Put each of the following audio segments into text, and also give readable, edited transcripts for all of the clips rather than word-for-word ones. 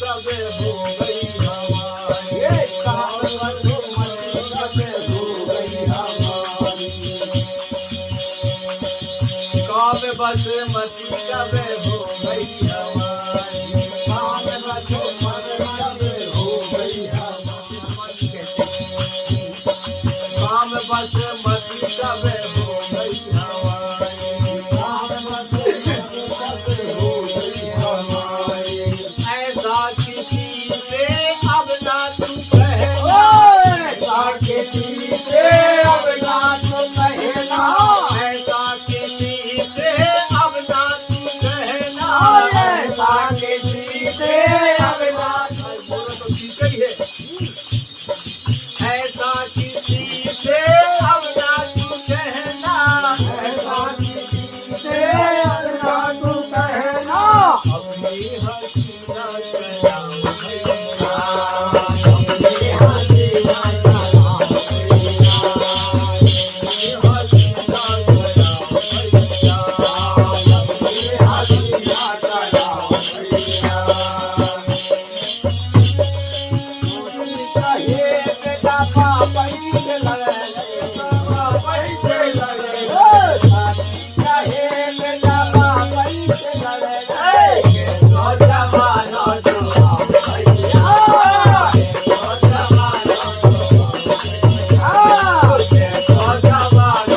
सबे हो गई हमारी, काम मधुमती सबे हो गई हमारी, काम बसमती सबे हो गई हमारी, काम मधुमती सबे हो गई हमारी, काम बसमती सबे हो गई हमारी, काम बसमती सबे हो गई हमारी। ऐसा किसी से अब ना तू कहना, ऐसा किसी से अब ना तू कहना, ऐसा किसी से अब ना तू कहना, ऐसा किसी से अब ना तू, बोलो तो ठीक ही है, ऐसा किसी से अब ना तू कहना, ऐसा किसी से अब ना तू कहना, अपनी हसीना चलाओ भैया, अपनी हसीना चलाओ भैया, अपनी हसीना चलाओ भैया, अपनी हसीना चलाओ भैया। चाहिए बेटा पैसे लगे, पैसे लगे, चाहिए बेटा पैसे लगे, तो जमाना जो भैया, तो जमाना जो भैया, तो जमाना जो भैया, तो जमाना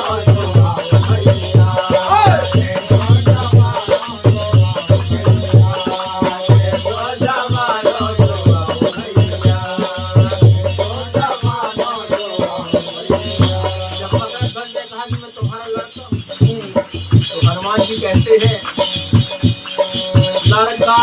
हनुमान जी कहते हैं लड़का